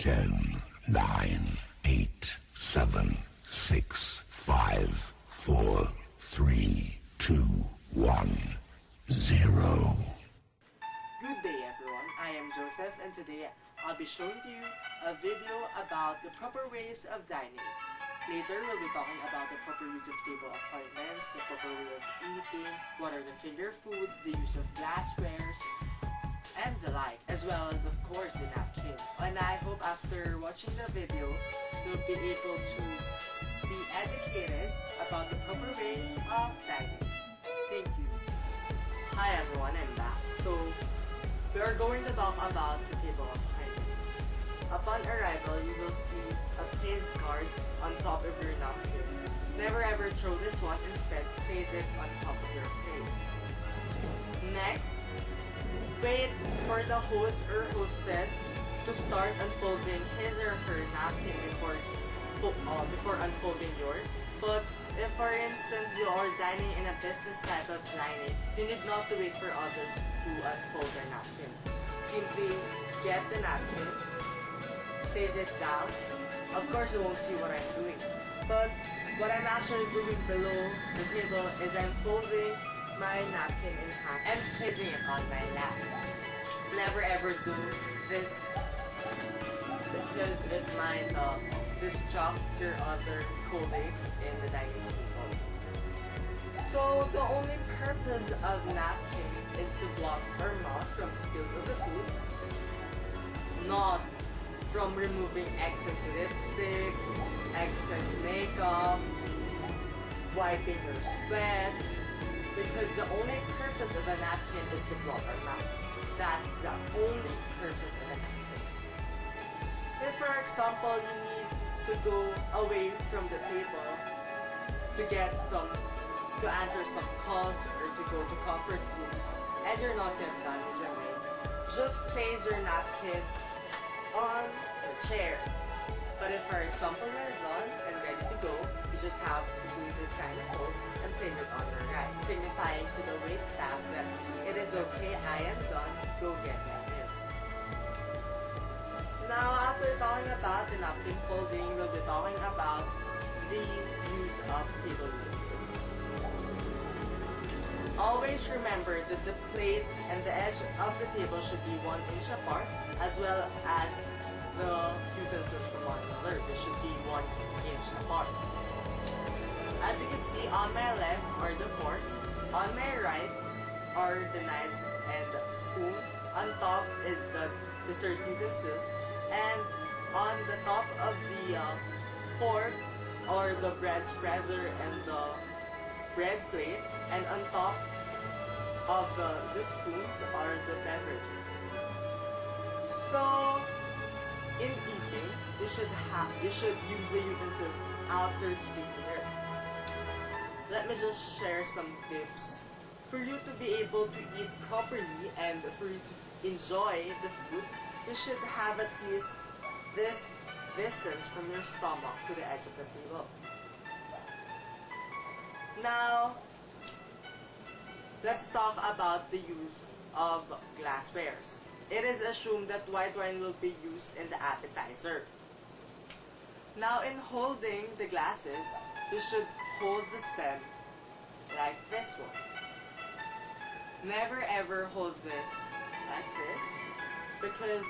10, 9, 8, 7, 6, 5, 4, 3, 2, 1, 0. Good day everyone, I am Joseph and today I'll be showing to you a video about the proper ways of dining. Later, we'll be talking about the proper use of table appointments, the proper way of eating, what are the finger foods, the use of glasswares, and the like, as well as of course the napkin. And I hope after watching the video, you'll be able to be educated about the proper way of dining. Thank you. Hi everyone, I'm back. So, we are going to talk about the table appointments. Upon arrival, you will see a place card on top of your napkin. Never ever throw this one, instead place it on top of your plate. Next, wait for the host or hostess to start unfolding his or her napkin before unfolding yours. But if for instance you are dining in a business type of dining, you need not to wait for others to unfold their napkins. Simply get the napkin, place it down. Of course you won't see what I'm doing, but what I'm actually doing below the table is I'm folding my napkin in half and placing it on my lap. Never ever do this because it might distract your other colleagues in the dining table. So the only purpose of napkin is to block our mouth from spills of the food, not from removing excess lipsticks, excess makeup, wiping your sweat, because the only purpose of a napkin is to block our mouth. That's the only purpose of a napkin. If for example you need to go away from the table to answer some calls or to go to comfort rooms and you're not yet done with your meal, just place your napkin on the chair. But if for example you're done and ready to go, you just have to do this kind of fold and place it on your right, signifying to the wait staff that it is okay, I am done, go get my meal. Now after talking about the napkin folding, we'll be talking about the use of table utensils. Always remember that the plate and the edge of the table should be 1 inch apart, as well as the utensils from one another. They should be 1 inch apart. As you can see, on my left are the forks, on my right are the knives and the spoon, on top is the dessert utensils, and on the top of the fork are the bread spreader and the bread plate, and on top of the spoons are the beverages. So, in eating, you should use the utensils after dinner. Let me just share some tips for you to be able to eat properly and for you to enjoy the food. You should have at least this distance from your stomach to the edge of the table. Now, let's talk about the use of glasswares. It is assumed that white wine will be used in the appetizer. Now, in holding the glasses, you should hold the stem like this one. Never ever hold this like this, because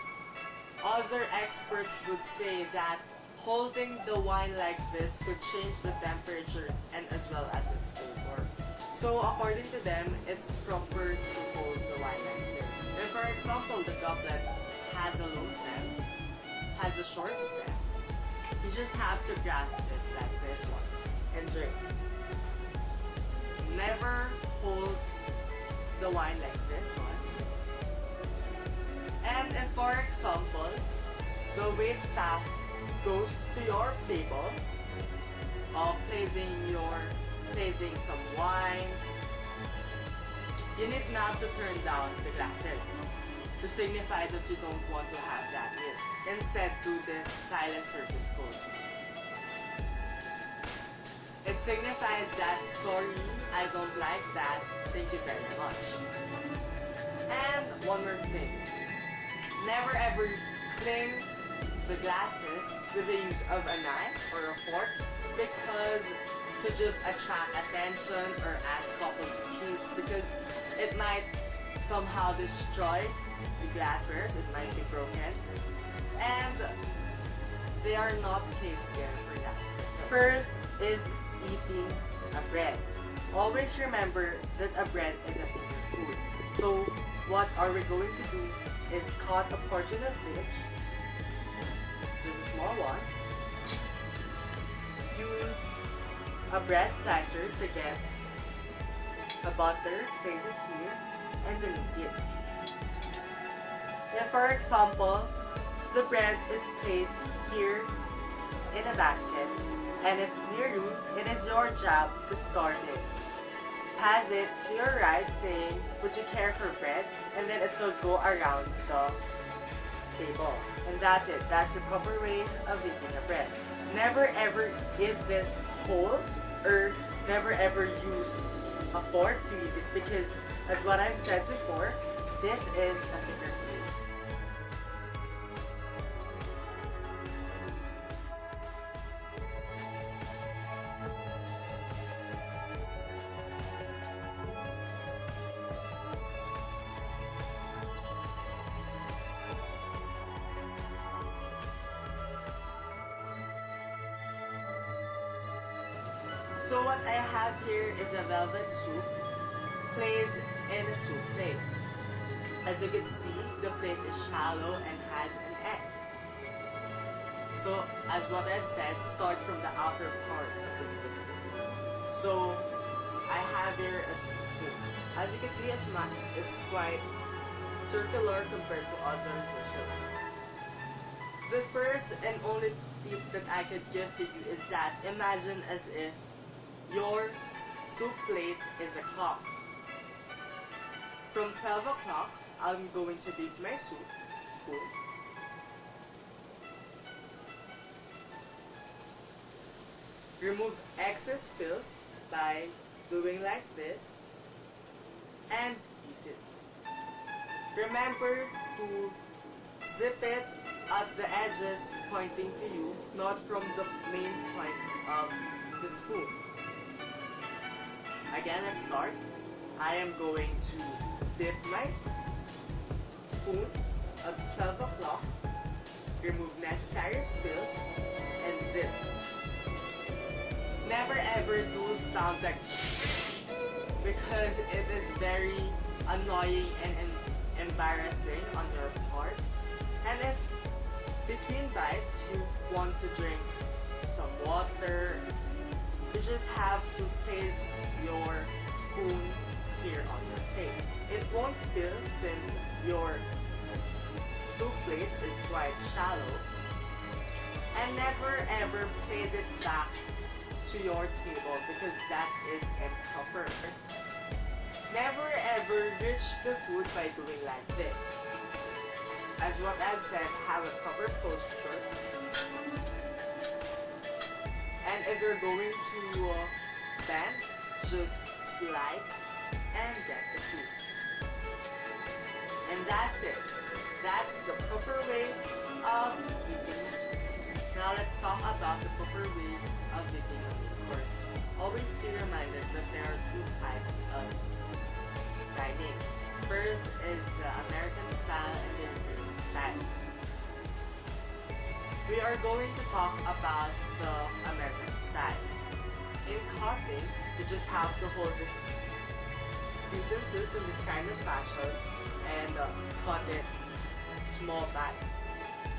other experts would say that holding the wine like this could change the temperature and as well as its flavor. So according to them, it's proper to hold the wine like this. If for example the goblet has a long stem, has a short stem, you just have to grasp it like this one and drink. Never hold the wine like this one. And if for example, the wait staff goes to your table, placing some wines, you need not to turn down the glasses to signify that you don't want to have that meal. Instead, do this silent service code. It signifies that, sorry, I don't like that, thank you very much. And one more thing. Never ever cling the glasses with the use of a knife or a fork because to just attract attention or ask couples to kiss, because it might somehow destroy the glasswares, it might be broken, and they are not placed there for that. First is eating a bread. Always remember that a bread is a finger food. So what are we going to do is cut a portion of this. This is a small one. Use a bread slicer to get a butter, place it here, and delete it. If, for example, the bread is placed here in a basket and it's near you, it is your job to start it. Pass it to your right saying, would you care for bread? And then it will go around the table. And that's it. That's the proper way of eating a bread. Never ever eat this whole, or never ever use a fork to eat it, because as what I've said before, this is a finger food. So what I have here is a velvet soup placed in a soup plate. As you can see, the plate is shallow and has an egg. So as what I've said, start from the outer part of the biscuits. So I have here a spoon. As you can see, it's quite circular compared to other dishes. The first and only tip that I could give to you is that imagine as if your soup plate is a clock. From 12 o'clock, I'm going to dip my soup spoon. Remove excess spills by doing like this and eat it. Remember to zip it at the edges pointing to you, not from the main point of the spoon. Again, let's start. I am going to dip my spoon at 12 o'clock, remove necessary spills, and zip. Never ever do sounds like because it is very annoying and embarrassing on your part. And if between bites you want to drink some water, you just have to place your spoon here on your plate. It won't spill since your soup plate is quite shallow. And never ever place it back to your table because that is improper. Never ever reach the food by doing like this. As what I've said, have a proper posture. And if you're going to bend, just slide and get the food. And that's it. That's the proper way of eating the soup. Now let's talk about the proper way of eating a meat course. Always be reminded that there are two types of dining. First is the American style and the European style. We are going to talk about the American style. In cutting, you just have to hold this utensils in this kind of fashion and cut it small bite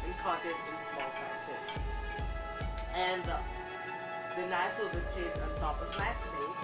and cut it in small sizes. And the knife will be placed on top of my plate